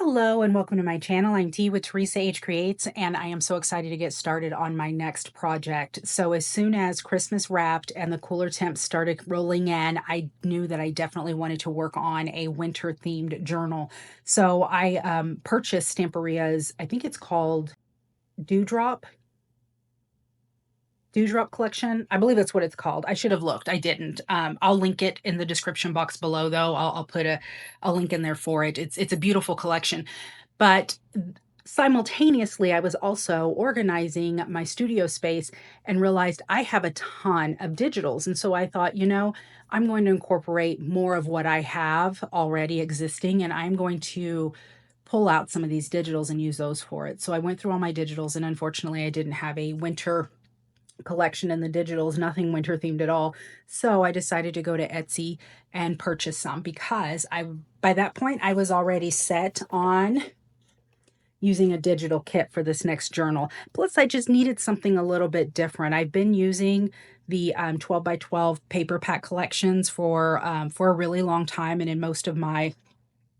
Hello and welcome to my channel. I'm T with Teresa H Creates, and I am so excited to get started on my next project. So as soon as Christmas wrapped and the cooler temps started rolling in, I knew that I definitely wanted to work on a winter themed journal. So I purchased Stamperia's, I think it's called Dewdrop. Dewdrop collection. I believe that's what it's called. I should have looked. I didn't. I'll link it in the description box below, though. I'll put a link in there for it. It's a beautiful collection. But simultaneously, I was also organizing my studio space and realized I have a ton of digitals. And so I thought, I'm going to incorporate more of what I have already existing, and I'm going to pull out some of these digitals and use those for it. So I went through all my digitals, and unfortunately, I didn't have a winter collection in the digitals, nothing winter themed at all. So I decided to go to Etsy and purchase some because by that point I was already set on using a digital kit for this next journal. Plus I just needed something a little bit different. I've been using the 12 by 12 paper pack collections for a really long time, and in most of my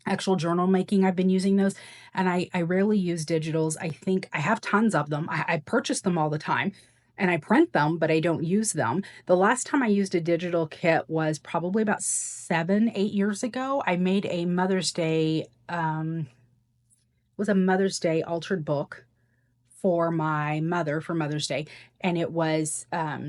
actual journal making I've been using those, and I rarely use digitals. I think I have tons of them. I purchase them all the time and I print them, but I don't use them. The last time I used a digital kit was probably about 7, 8 years ago. I made a Mother's Day was a Mother's Day altered book for my mother for Mother's Day, and it was that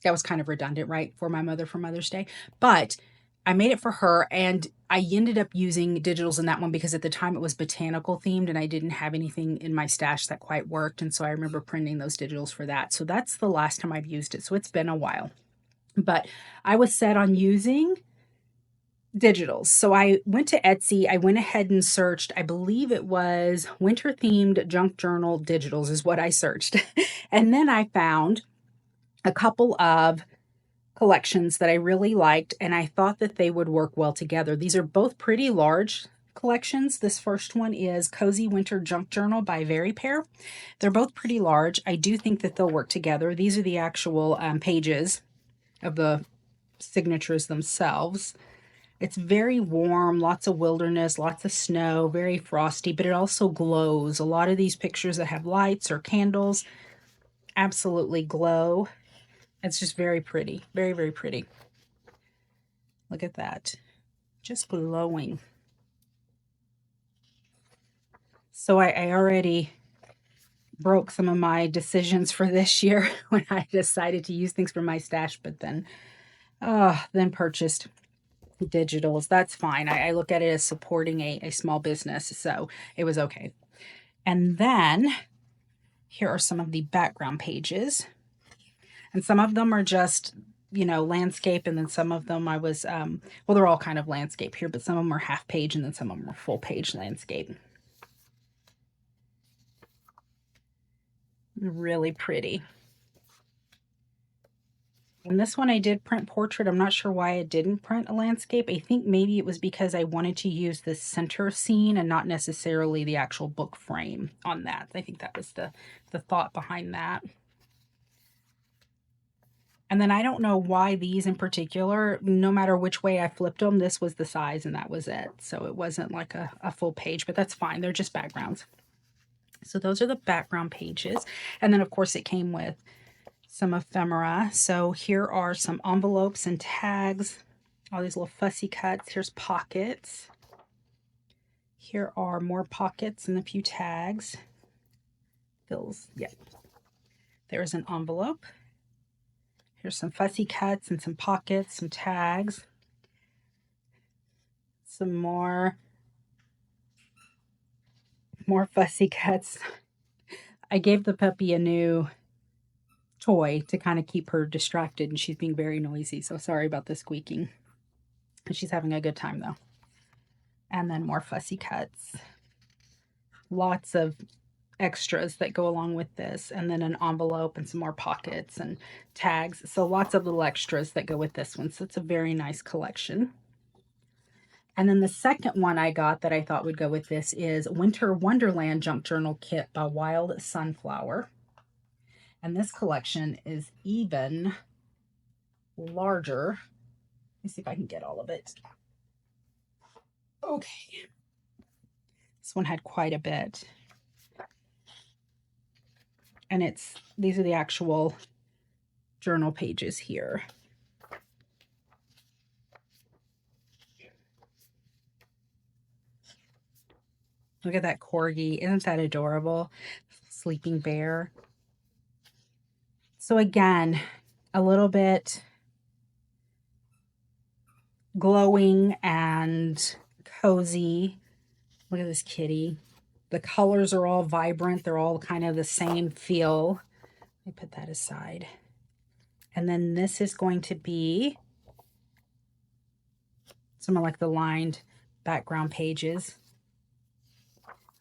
was kind of redundant, right? For my mother for Mother's Day. But I made it for her, and I ended up using digitals in that one because at the time it was botanical themed and I didn't have anything in my stash that quite worked. And so I remember printing those digitals for that. So that's the last time I've used it. So it's been a while. But I was set on using digitals. So I went to Etsy. I went ahead and searched, I believe it was winter themed junk journal digitals is what I searched. And then I found a couple of collections that I really liked, and I thought that they would work well together. These are both pretty large collections. This first one is Cozy Winter Junk Journal by VeriePear. They're both pretty large. I do think that they'll work together. These are the actual pages of the signatures themselves. It's very warm, lots of wilderness, lots of snow, very frosty, but it also glows. A lot of these pictures that have lights or candles absolutely glow. It's just very pretty, very, very pretty. Look at that, just glowing. So I already broke some of my decisions for this year when I decided to use things from my stash, but then purchased digitals. That's fine. I look at it as supporting a small business, so it was okay. And then here are some of the background pages. And some of them are just, landscape. And then some of them I was, well, they're all kind of landscape here, but some of them are half page and then some of them are full page landscape. Really pretty. And this one I did print portrait. I'm not sure why I didn't print a landscape. I think maybe it was because I wanted to use the center scene and not necessarily the actual book frame on that. I think that was the thought behind that. And then I don't know why these in particular, no matter which way I flipped them, this was the size and that was it. So it wasn't like a full page, but that's fine. They're just backgrounds. So those are the background pages. And then of course it came with some ephemera. So here are some envelopes and tags, all these little fussy cuts. Here's pockets. Here are more pockets and a few tags. There's an envelope. Here's some fussy cuts and some pockets, some tags. Some more fussy cuts. I gave the puppy a new toy to kind of keep her distracted, and she's being very noisy, so sorry about the squeaking. She's having a good time though. And then more fussy cuts. Lots of extras that go along with this, and then an envelope and some more pockets and tags. So lots of little extras that go with this one. So it's a very nice collection. And then the second one I got that I thought would go with this is Winter Wonderland Junk Journal Kit by Wild Sunflower. And this collection is even larger. Let me see if I can get all of it. Okay. This one had quite a bit. And these are the actual journal pages here. Look at that corgi. Isn't that adorable? Sleeping bear. So again, a little bit glowing and cozy. Look at this kitty. The colors are all vibrant. They're all kind of the same feel. Let me put that aside. And then this is going to be some of like the lined background pages.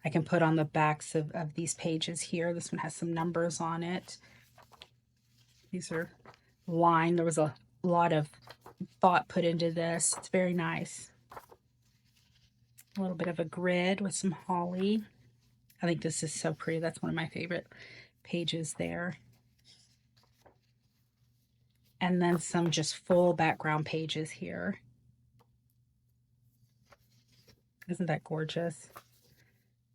I can put on the backs of these pages here. This one has some numbers on it. These are lined. There was a lot of thought put into this. It's very nice. A little bit of a grid with some holly. I think this is so pretty. That's one of my favorite pages there. And then some just full background pages here. Isn't that gorgeous?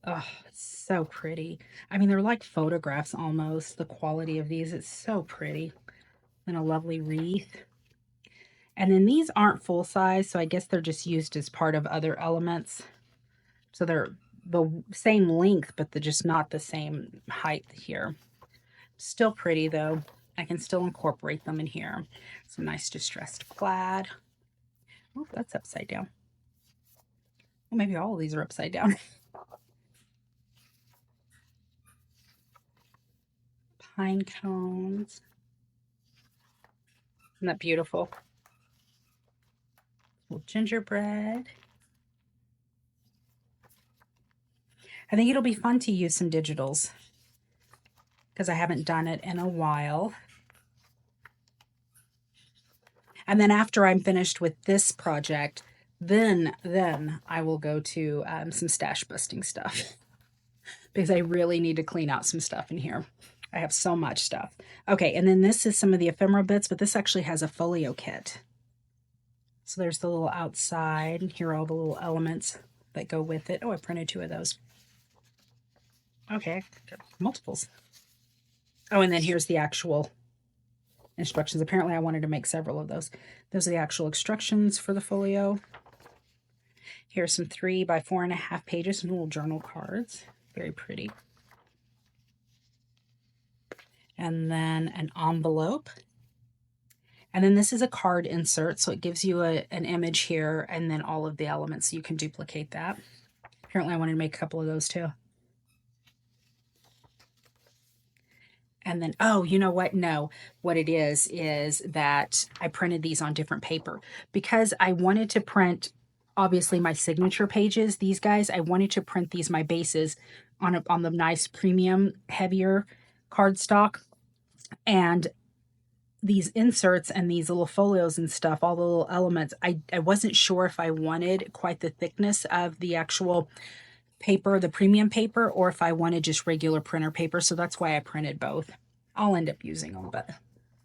Oh, it's so pretty. I mean, they're like photographs almost. The quality of these, it's so pretty. And a lovely wreath. And then these aren't full size, so I guess they're just used as part of other elements. So they're the same length, but they're just not the same height here. Still pretty though. I can still incorporate them in here. Some nice distressed plaid. Oh, that's upside down. Well, maybe all of these are upside down. Pine cones. Isn't that beautiful? Little gingerbread. I think it'll be fun to use some digitals because I haven't done it in a while. And then after I'm finished with this project, then I will go to some stash busting stuff because I really need to clean out some stuff in here. I have so much stuff. Okay, and then this is some of the ephemera bits, but this actually has a folio kit. So there's the little outside, and here are all the little elements that go with it. Oh, I printed 2 of those. Okay, got multiples. Oh, and then here's the actual instructions. Apparently I wanted to make several of those. Those are the actual instructions for the folio. Here's some 3 by 4.5 pages, some little journal cards. Very pretty. And then an envelope. And then this is a card insert, so it gives you an image here and then all of the elements, so you can duplicate that. Apparently I wanted to make a couple of those too. And then, oh, you know what? No, what it is that I printed these on different paper because I wanted to print, obviously, my signature pages. These guys, I wanted to print these, my bases, on the nice premium, heavier cardstock. And these inserts and these little folios and stuff, all the little elements, I wasn't sure if I wanted quite the thickness of the actual paper, the premium paper, or if I wanted just regular printer paper. So that's why I printed both. I'll end up using them, but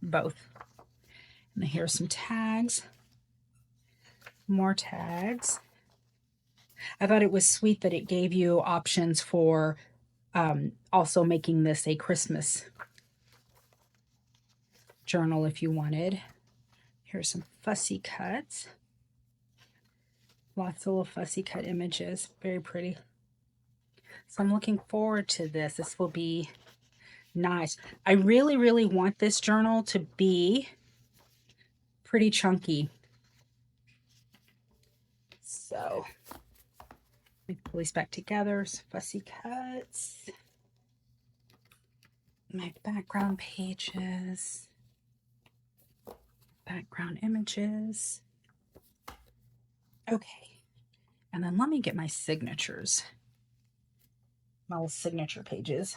both. And here's some tags. More tags. I thought it was sweet that it gave you options for also making this a Christmas journal if you wanted. Here's some fussy cuts. Lots of little fussy cut images. Very pretty. So I'm looking forward to this. This will be nice. I really, really want this journal to be pretty chunky. So let me pull these back together. Some fussy cuts. My background pages. Background images. Okay. And then let me get my signatures. My little signature pages.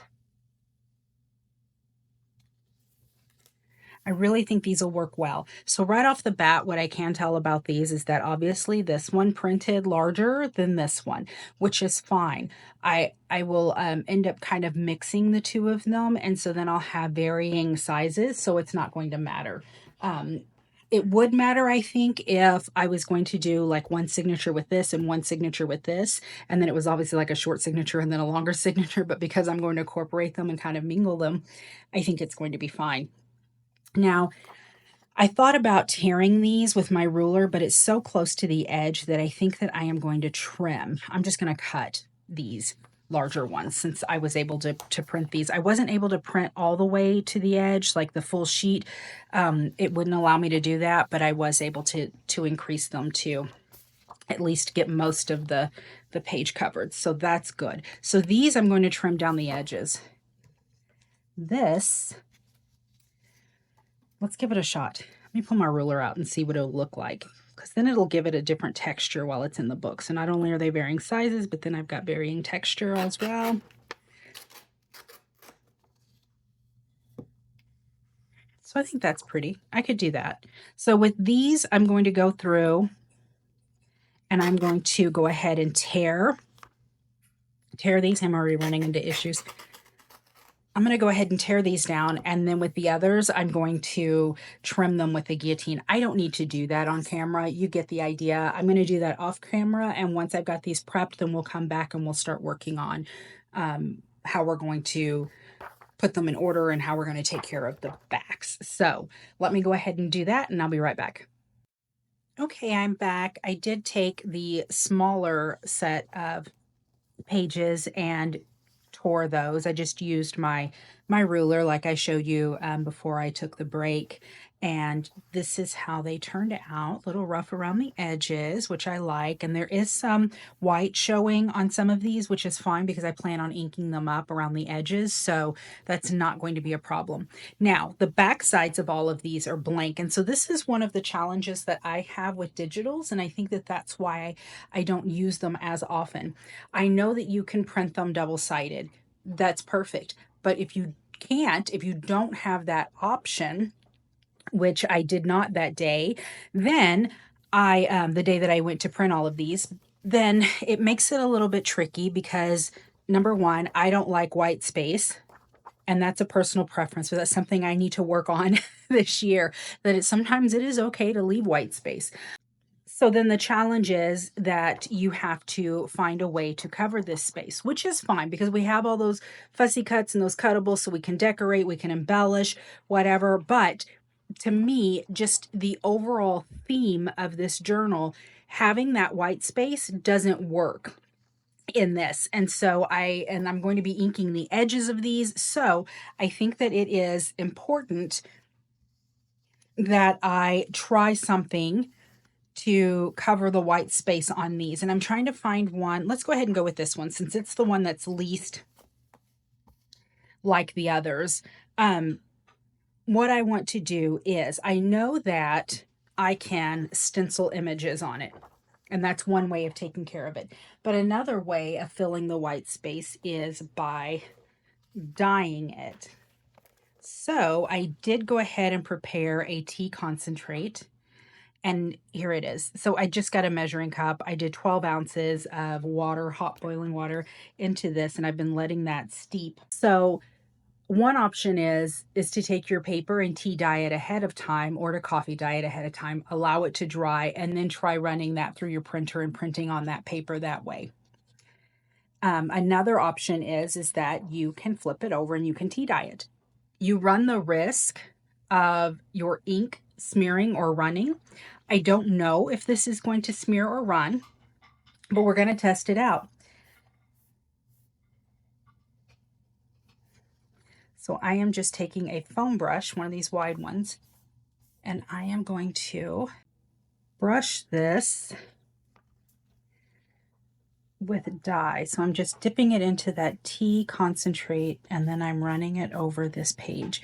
I really think these will work well. So right off the bat, what I can tell about these is that obviously this one printed larger than this one, which is fine. I will end up kind of mixing the 2 of them, and so then I'll have varying sizes, so it's not going to matter. It would matter, I think, if I was going to do like one signature with this and one signature with this, and then it was obviously like a short signature and then a longer signature, but because I'm going to incorporate them and kind of mingle them, I think it's going to be fine. Now, I thought about tearing these with my ruler, but it's so close to the edge that I think that I am going to trim. I'm just going to cut these larger ones since I was able to print these. I wasn't able to print all the way to the edge, like the full sheet. It wouldn't allow me to do that, but I was able to increase them to at least get most of the page covered. So that's good. So these I'm going to trim down the edges. This, let's give it a shot. Let me pull my ruler out and see what it'll look like, because then it'll give it a different texture while it's in the book. So not only are they varying sizes, but then I've got varying texture as well. So I think that's pretty. I could do that. So with these, I'm going to go through and I'm going to go ahead and tear these. I'm already running into issues. I'm going to go ahead and tear these down, and then with the others, I'm going to trim them with the guillotine. I don't need to do that on camera. You get the idea. I'm going to do that off camera, and once I've got these prepped, then we'll come back and we'll start working on how we're going to put them in order and how we're going to take care of the backs. So let me go ahead and do that, and I'll be right back. Okay, I'm back. I did take the smaller set of pages and tore those. I just used my ruler like I showed you before I took the break. And this is how they turned out. A little rough around the edges, which I like. And there is some white showing on some of these, which is fine because I plan on inking them up around the edges. So that's not going to be a problem. Now, the back sides of all of these are blank. And so this is one of the challenges that I have with digitals. And I think that that's why I don't use them as often. I know that you can print them double-sided. That's perfect. But if you can't, if you don't have that option, which I did not that day, then the day that I went to print all of these, then it makes it a little bit tricky because number one, I don't like white space. And that's a personal preference, but that's something I need to work on this year, that sometimes it is okay to leave white space. So then the challenge is that you have to find a way to cover this space, which is fine because we have all those fussy cuts and those cuttables so we can decorate, we can embellish, whatever. But to me, just the overall theme of this journal, having that white space doesn't work in this. And so I'm going to be inking the edges of these. So I think that it is important that I try something to cover the white space on these. And I'm trying to find one. Let's go ahead and go with this one since it's the one that's least like the others. What I want to do is I know that I can stencil images on it. And that's one way of taking care of it. But another way of filling the white space is by dyeing it. So I did go ahead and prepare a tea concentrate. And here it is. So I just got a measuring cup. I did 12 ounces of water, hot boiling water into this, and I've been letting that steep. So one option is to take your paper and tea dye it ahead of time, or to coffee dye it ahead of time, allow it to dry, and then try running that through your printer and printing on that paper that way. Another option is that you can flip it over and you can tea dye it. You run the risk of your ink smearing or running. I don't know if this is going to smear or run, but we're going to test it out. So I am just taking a foam brush, one of these wide ones, and I am going to brush this with dye. So I'm just dipping it into that tea concentrate, and then I'm running it over this page.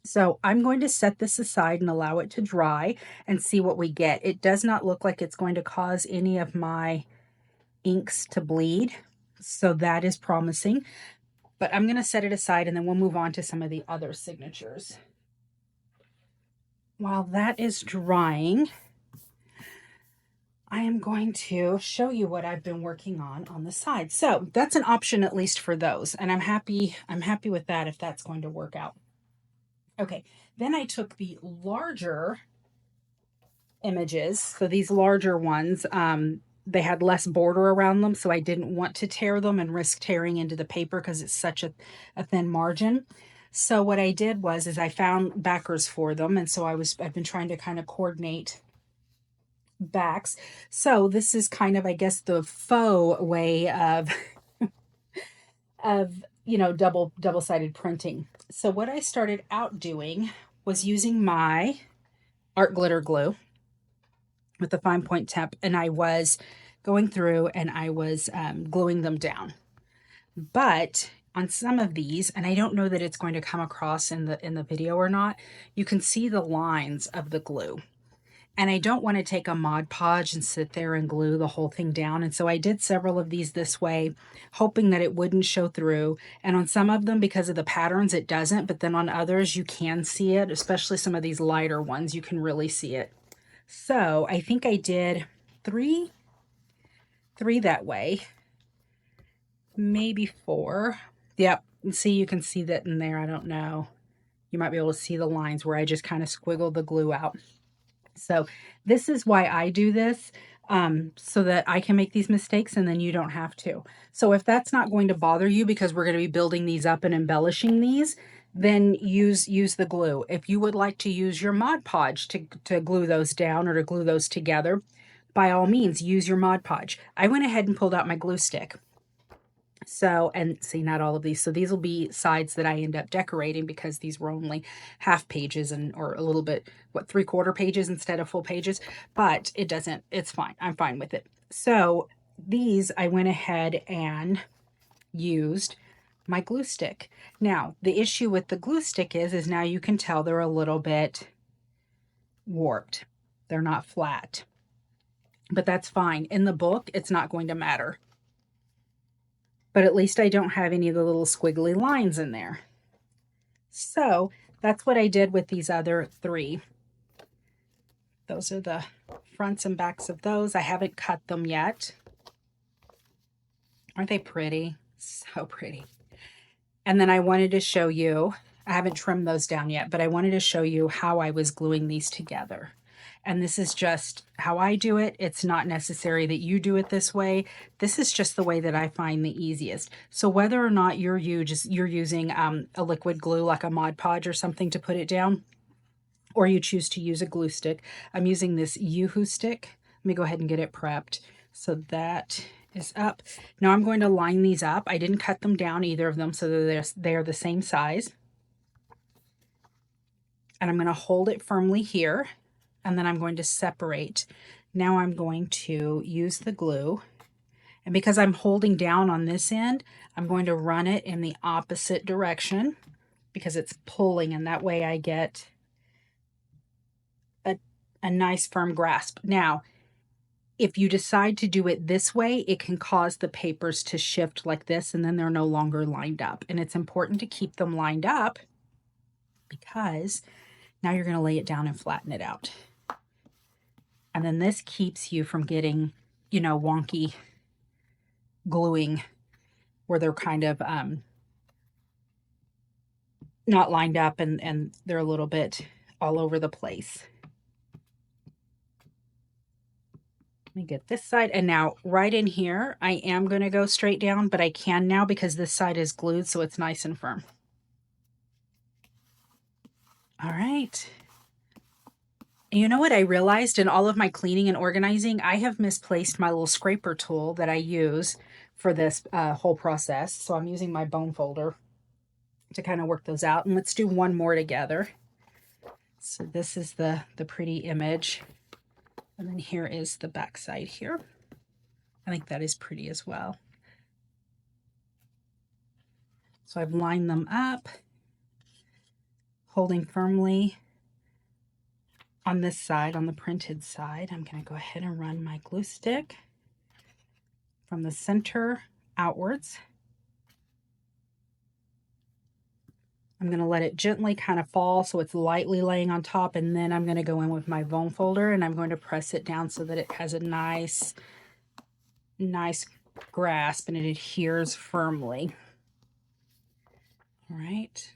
So I'm going to set this aside and allow it to dry and see what we get. It does not look like it's going to cause any of my inks to bleed, so that is promising. But I'm going to set it aside and then we'll move on to some of the other signatures. While that is drying, I am going to show you what I've been working on the side. So that's an option at least for those, and I'm happy with that if that's going to work out. Okay, then I took the larger images. So these larger ones, they had less border around them, so I didn't want to tear them and risk tearing into the paper because it's such a thin margin. So what I did was is I found backers for them, and so I've been trying to kind of coordinate backs. So this is kind of, I guess, the faux way of double-sided printing. So what I started out doing was using my art glitter glue with the fine point tip, and I was going through and I was gluing them down. But on some of these, and I don't know that it's going to come across in the video or not, you can see the lines of the glue. And I don't want to take a Mod Podge and sit there and glue the whole thing down. And so I did several of these this way, hoping that it wouldn't show through. And on some of them, because of the patterns, it doesn't. But then on others, you can see it, especially some of these lighter ones, you can really see it. So I think I did three that way, maybe 4. Yep, see, you can see that in there. I don't know. You might be able to see the lines where I just kind of squiggled the glue out. So this is why I do this, so that I can make these mistakes and then you don't have to. So if that's not going to bother you because we're going to be building these up and embellishing these, then use the glue. If you would like to use your Mod Podge to glue those down or to glue those together, by all means, use your Mod Podge. I went ahead and pulled out my glue stick. So, and see, not all of these. So these will be sides that I end up decorating because these were only half pages or a little bit, 3/4 pages instead of full pages, but it doesn't, it's fine. I'm fine with it. So these I went ahead and used my glue stick. Now, the issue with the glue stick is now you can tell they're a little bit warped. They're not flat, but that's fine. In the book, it's not going to matter. But at least I don't have any of the little squiggly lines in there. So that's what I did with these other 3. Those are the fronts and backs of those. I haven't cut them yet. Aren't they pretty? So pretty. And then I wanted to show you, I haven't trimmed those down yet, but I wanted to show you how I was gluing these together. And this is just how I do it. It's not necessary that you do it this way. This is just the way that I find the easiest. So whether or not you're using a liquid glue like a Mod Podge or something to put it down, or you choose to use a glue stick, I'm using this Yoo-hoo stick. Let me go ahead and get it prepped. So that is up. Now I'm going to line these up. I didn't cut them down, either of them, so that they're the same size. And I'm going to hold it firmly here. And then I'm going to separate. Now I'm going to use the glue. And because I'm holding down on this end, I'm going to run it in the opposite direction because it's pulling, and that way I get a nice firm grasp. Now, if you decide to do it this way, it can cause the papers to shift like this, and then they're no longer lined up. And it's important to keep them lined up because now you're going to lay it down and flatten it out. And then this keeps you from getting, wonky gluing where they're kind of not lined up and they're a little bit all over the place. Let me get this side. And now right in here, I am going to go straight down, but I can now because this side is glued, so it's nice and firm. All right. You know what I realized in all of my cleaning and organizing? I have misplaced my little scraper tool that I use for this whole process. So I'm using my bone folder to kind of work those out. And let's do one more together. So this is the pretty image. And then here is the back side here. I think that is pretty as well. So I've lined them up, holding firmly. On this side, on the printed side, I'm going to go ahead and run my glue stick from the center outwards. I'm going to let it gently kind of fall so it's lightly laying on top, and then I'm going to go in with my bone folder and I'm going to press it down so that it has a nice grasp and it adheres firmly. All right.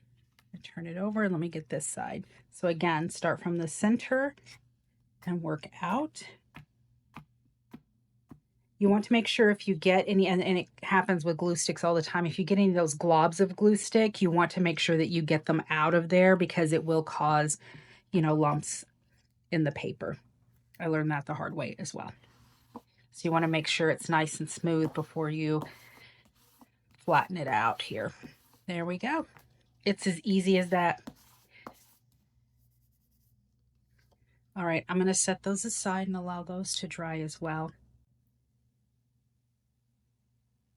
Turn it over and let me get this side. So again, start from the center and work out. You want to make sure if you get any, and it happens with glue sticks all the time, if you get any of those globs of glue stick, you want to make sure that you get them out of there because it will cause, you know, lumps in the paper. I learned that the hard way as well. So you want to make sure it's nice and smooth before you flatten it out here. There we go. It's as easy as that. All right, I'm going to set those aside and allow those to dry as well.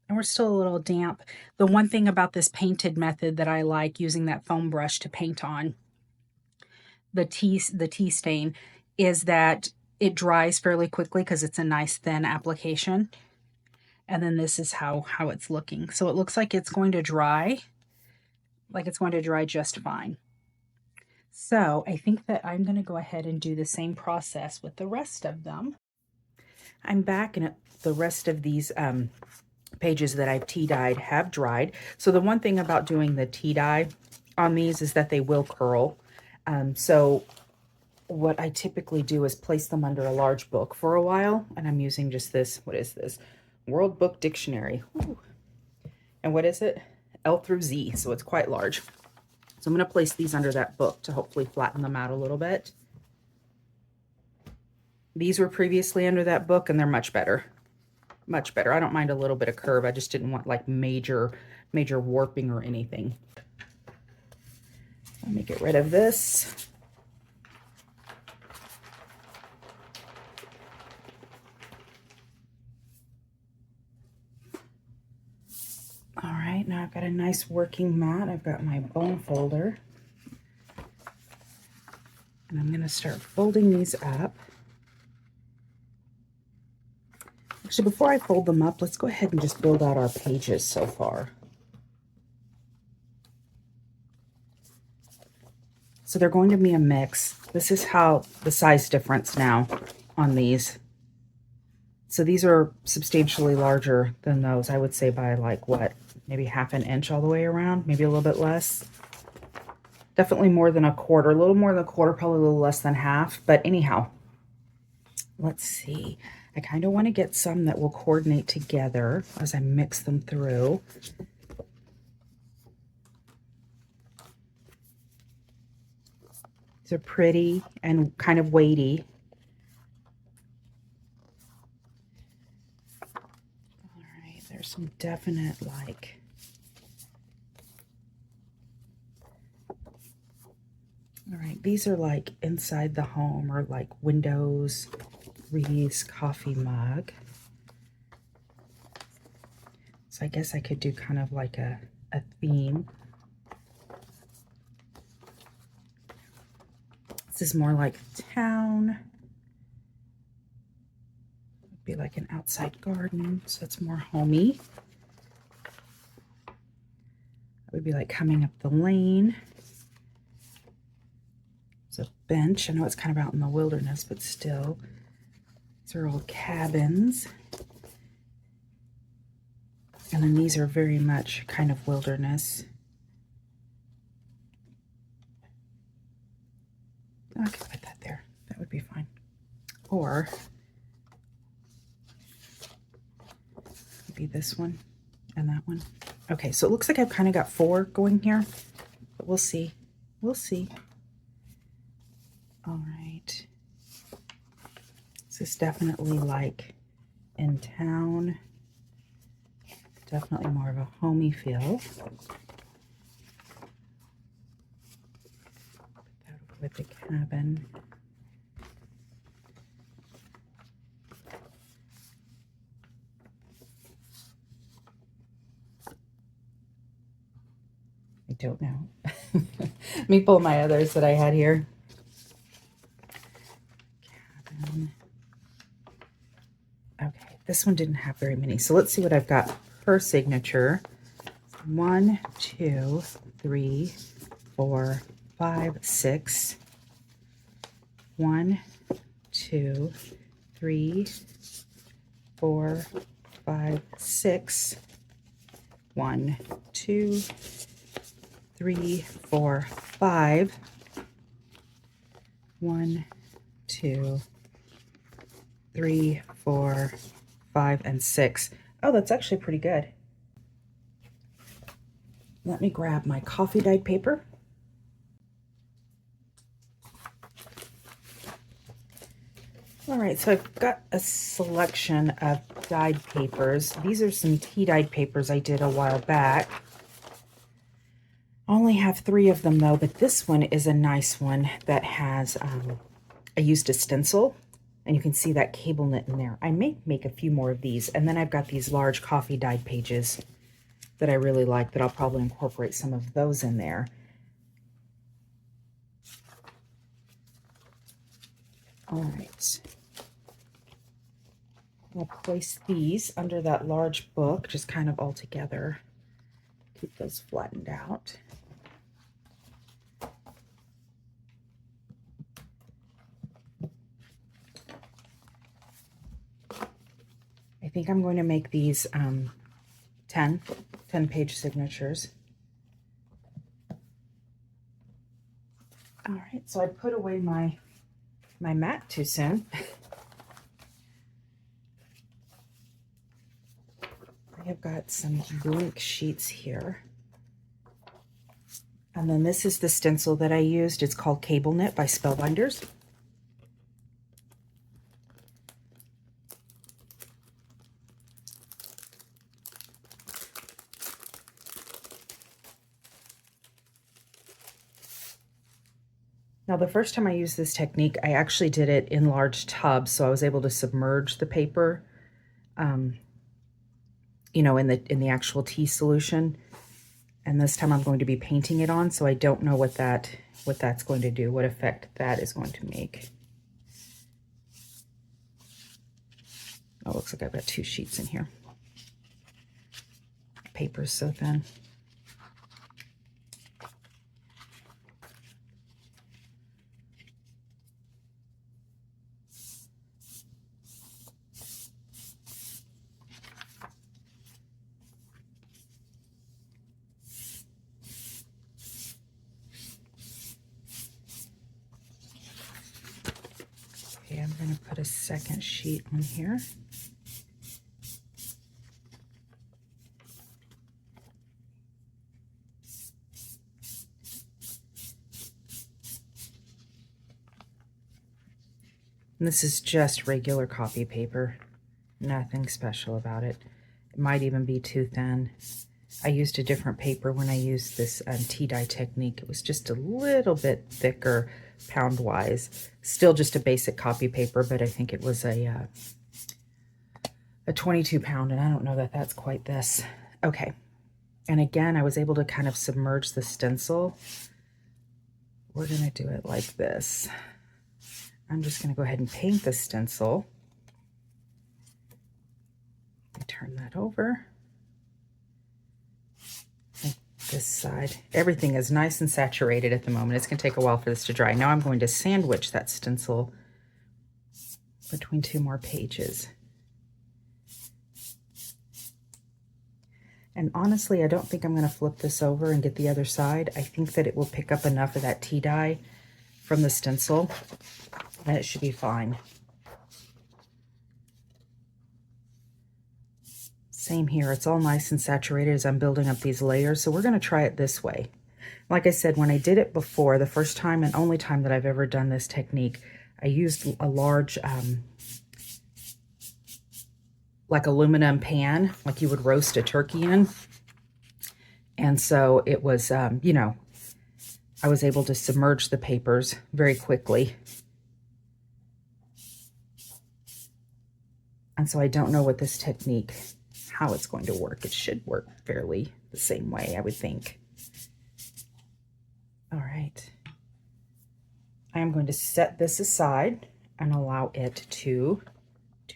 And we're still a little damp. The one thing about this painted method that I like, using that foam brush to paint on the tea stain, is that it dries fairly quickly because it's a nice thin application. And then this is how it's looking. So it looks like it's going to dry, just fine. So I think that I'm going to go ahead and do the same process with the rest of them. I'm back, and the rest of these pages that I've tea dyed have dried. So the one thing about doing the tea dye on these is that they will curl. So what I typically do is place them under a large book for a while, and I'm using just this, what is this? World Book Dictionary. Ooh. And what is it? L through Z, so it's quite large. So I'm going to place these under that book to hopefully flatten them out a little bit. These were previously under that book, and they're much better. Much better. I don't mind a little bit of curve. I just didn't want like major warping or anything. Let me get rid of this. All right, now I've got a nice working mat. I've got my bone folder. And I'm going to start folding these up. Actually, before I fold them up, let's go ahead and just build out our pages so far. So they're going to be a mix. This is how the size difference now on these. So these are substantially larger than those, I would say by like what, maybe ½ an inch all the way around, maybe a little bit less. Definitely more than a quarter, a little more than a quarter, probably a little less than half. But anyhow, let's see. I kind of want to get some that will coordinate together as I mix them through. These are pretty and kind of weighty. All right, there's some definite like... All right, these are like inside the home, or like windows, wreaths, coffee mug. So I guess I could do kind of like a theme. This is more like town. It'd be like an outside garden, so it's more homey. It would be like coming up the lane. It's a bench. I know it's kind of out in the wilderness, but still. These are old cabins. And then these are very much kind of wilderness. I could put that there. That would be fine. Or maybe this one and that one. Okay, so it looks like I've kind of got 4 going here, but we'll see. We'll see. All right. This is definitely like in town. Definitely more of a homey feel. With the cabin. I don't know. Let me pull my others that I had here. Cabin. Okay, this one didn't have very many. So let's see what I've got per signature. 1, 2, 3, 4, 5, 6. 1, 2, 3, 4, 5, 6. 1, 2, 3, 4, 5. 1, 2, 3, 4, 5, and 6. Oh, that's actually pretty good. Let me grab my coffee dyed paper. All right, so I've got a selection of dyed papers. These are some tea dyed papers I did a while back. I only have 3 of them though, but this one is a nice one that has, I used a stencil, and you can see that cable knit in there. I may make a few more of these, and then I've got these large coffee dyed pages that I really like that I'll probably incorporate some of those in there. All right. I'll place these under that large book, just kind of all together. Keep those flattened out. I think I'm going to make these 10 page signatures. All right, so I put away my mat too soon. I have got some blank sheets here. And then this is the stencil that I used. It's called Cable Knit by Spellbinders. Now, the first time I used this technique, I actually did it in large tubs, so I was able to submerge the paper, you know, in the actual tea solution. And this time I'm going to be painting it on, so I don't know what that's going to do, what effect that is going to make. Oh, looks like I've got 2 sheets in here. Paper's so thin. Okay, I'm going to put a second sheet on here. And this is just regular copy paper, nothing special about it. It might even be too thin. I used a different paper when I used this tea dye technique. It was just a little bit thicker pound-wise. Still just a basic copy paper, but I think it was a 22 pound, and I don't know that that's quite this. Okay, and again, I was able to kind of submerge the stencil. We're gonna do it like this. I'm just going to go ahead and paint the stencil. Turn that over. Like this side. Everything is nice and saturated at the moment. It's going to take a while for this to dry. Now I'm going to sandwich that stencil between 2 more pages. And honestly, I don't think I'm going to flip this over and get the other side. I think that it will pick up enough of that tea dye from the stencil, and it should be fine. Same here, it's all nice and saturated as I'm building up these layers, so we're going to try it this way. Like I said, when I did it before, the first time and only time that I've ever done this technique, I used a large, like aluminum pan, like you would roast a turkey in. And so it was, you know, I was able to submerge the papers very quickly. And so I don't know what this technique, how it's going to work. It should work fairly the same way, I would think. All right. I am going to set this aside and allow it to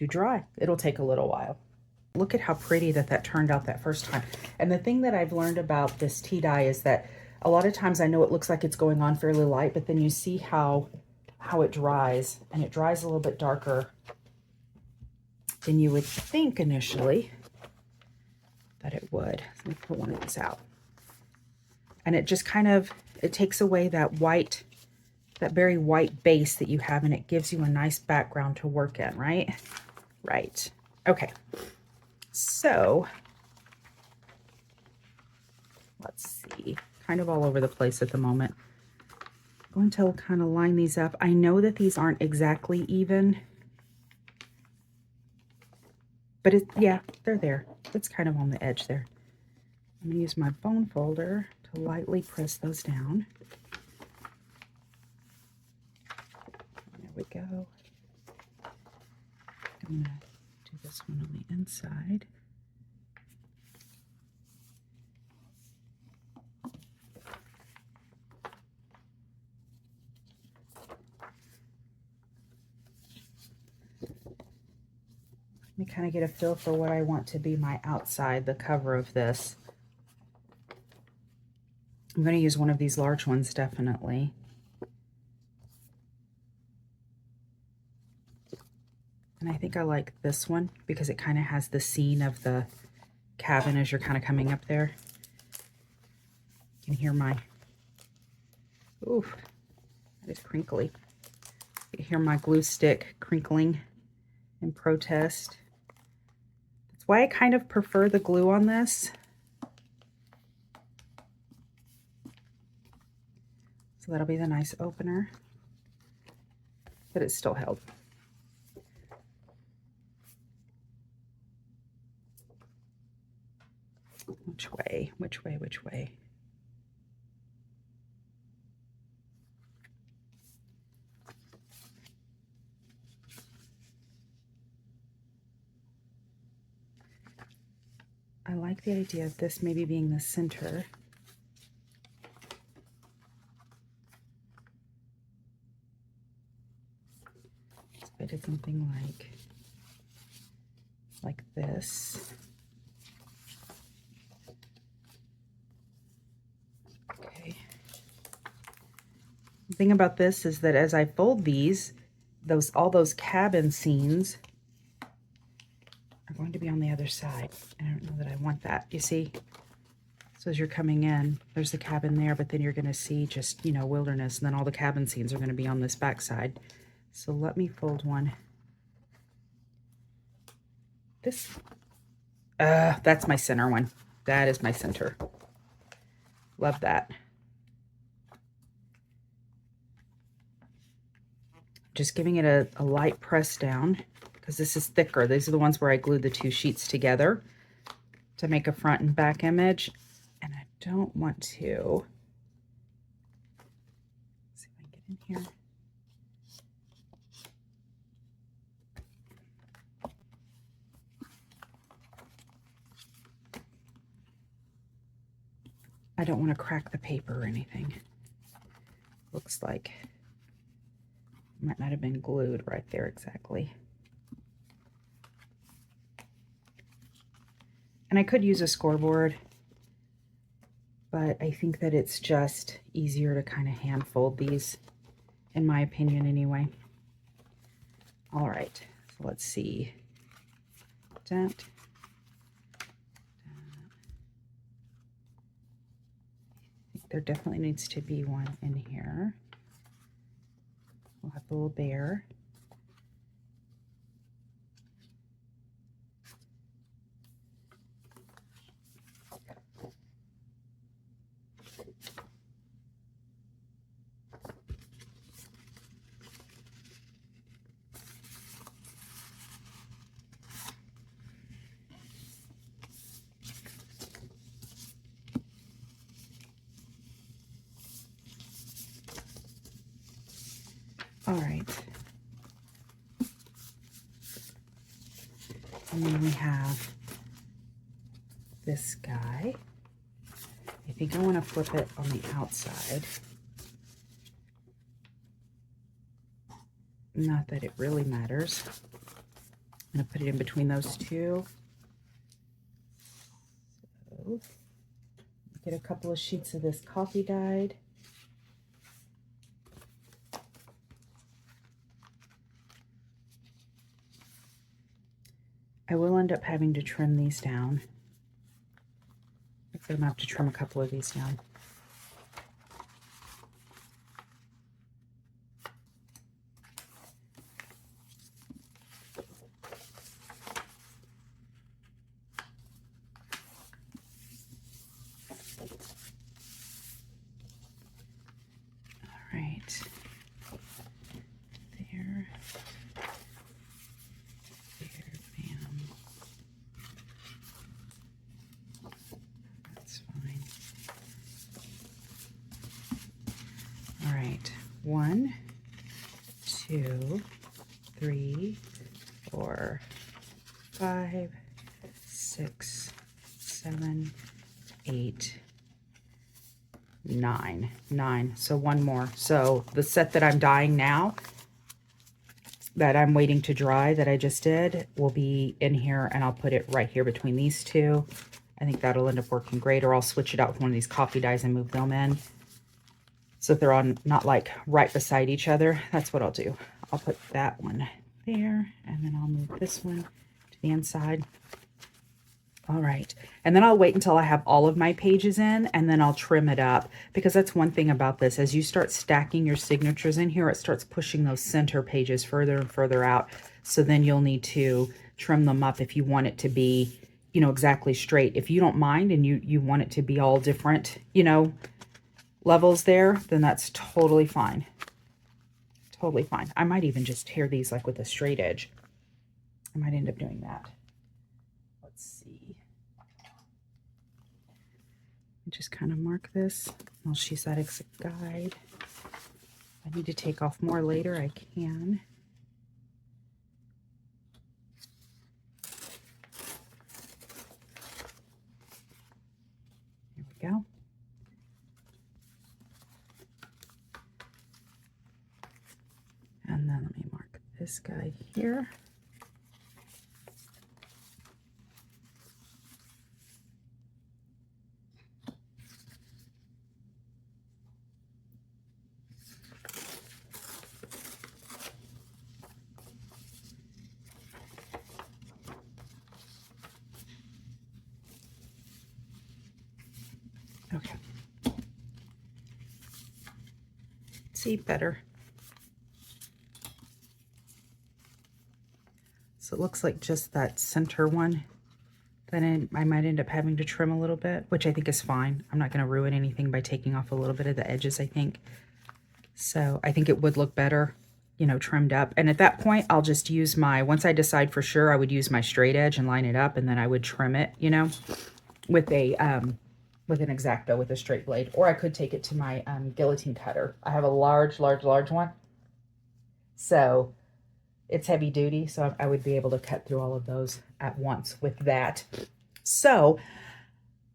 dry. It'll take a little while. Look at how pretty that turned out that first time. And the thing that I've learned about this tea dye is that a lot of times I know it looks like it's going on fairly light, but then you see how it dries, and it dries a little bit darker than you would think initially that it would. Let me pull one of these out. And it just kind of, it takes away that white that very white base that you have, and it gives you a nice background to work in, right? Right. Okay. So let's see. Kind of all over the place at the moment. I'm going to kind of line these up. I know that these aren't exactly even, but yeah, they're there. It's kind of on the edge there. I'm going to use my bone folder to lightly press those down. There we go. I'm going to do this one on the inside. Let me kind of get a feel for what I want to be my outside, the cover of this. I'm going to use one of these large ones, definitely. And I think I like this one because it kind of has the scene of the cabin as you're kind of coming up there. You can hear my, oof, that is crinkly. You can hear my glue stick crinkling in protest. That's why I kind of prefer the glue on this. So that'll be the nice opener, but it's still held. Which way, which way, which way? I like the idea of this maybe being the center. So I did something like this. Okay. The thing about this is that as I fold these, all those cabin scenes are going to be on the other side. I don't know that I want that. You see? So as you're coming in, there's the cabin there, but then you're going to see just, you know, wilderness, and then all the cabin scenes are going to be on this back side. So let me fold one. That's my center one. That is my center. Love that. Just giving it a light press down because this is thicker. These are the ones where I glued the two sheets together to make a front and back image. And I don't want to. Let's see if I can get in here. I don't want to crack the paper or anything. Looks like it might not have been glued right there exactly. And I could use a scoreboard, but I think that it's just easier to kind of hand fold these, in my opinion anyway. All right, so let's see. Dent. There definitely needs to be one in here. We'll have the little bear. All right. And then we have this guy. I think I want to flip it on the outside. Not that it really matters. I'm going to put it in between those two. So, get a couple of sheets of this coffee dyed. I will end up having to trim these down. I think I'm going to have to trim a couple of these down. 1, 2, 3, 4, 5, 6, 7, 8, 9. So one more. So the set that I'm dyeing now, that I'm waiting to dry, that I just did, will be in here, and I'll put it right here between these two. I think that'll end up working great, or I'll switch it out with one of these coffee dyes and move them in. So if they're on, not like right beside each other, that's what I'll do. I'll put that one there, and then I'll move this one to the inside. All right, and then I'll wait until I have all of my pages in, and then I'll trim it up, because that's one thing about this. As you start stacking your signatures in here, it starts pushing those center pages further and further out. So then you'll need to trim them up if you want it to be, you know, exactly straight. If you don't mind and you want it to be all different, you know, levels there, then that's totally fine. Totally fine. I might even just tear these like with a straight edge. I might end up doing that. Let's see. Just kind of mark this. I'll use that as a guide. If I need to take off more later, I can. Here we go. And then let me mark this guy here. Okay. See better. So it looks like just that center one that I might end up having to trim a little bit, which I think is fine. I'm not going to ruin anything by taking off a little bit of the edges, I think. So I think it would look better, you know, trimmed up. And at that point, I'll just use my, once I decide for sure, I would use my straight edge and line it up, and then I would trim it, you know, with a with an X-Acto, with a straight blade. Or I could take it to my guillotine cutter. I have a large one. So it's heavy duty, so I would be able to cut through all of those at once with that. So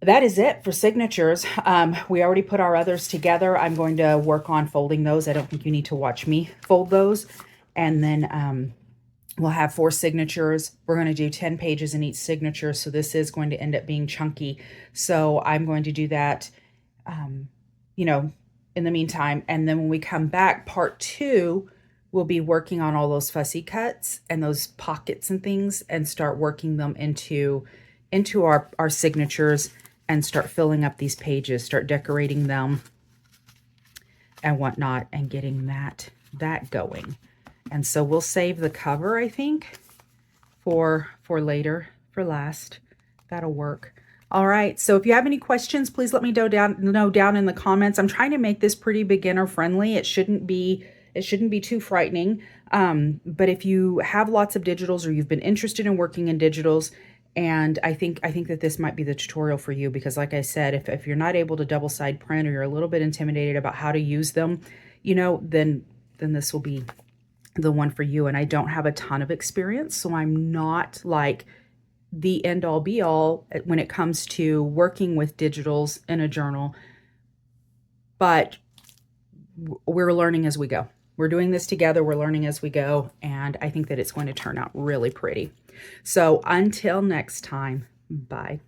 that is it for signatures. We already put our others together. I'm going to work on folding those. I don't think you need to watch me fold those. And then we'll have 4 signatures. We're going to do 10 pages in each signature, so this is going to end up being chunky. So I'm going to do that, you know, in the meantime. And then when we come back, part 2, we'll be working on all those fussy cuts and those pockets and things, and start working them into our signatures, and start filling up these pages, start decorating them and whatnot, and getting that going. And so we'll save the cover, I think, for later, for last. That'll work. All right, so if you have any questions, please let me know down in the comments. I'm trying to make this pretty beginner friendly. It shouldn't be too frightening. But if you have lots of digitals, or you've been interested in working in digitals, and I think that this might be the tutorial for you, because like I said, if you're not able to double side print, or you're a little bit intimidated about how to use them, you know, then this will be the one for you. And I don't have a ton of experience, so I'm not like the end all be all when it comes to working with digitals in a journal, but we're learning as we go. We're doing this together. We're learning as we go. And I think that it's going to turn out really pretty. So until next time, bye.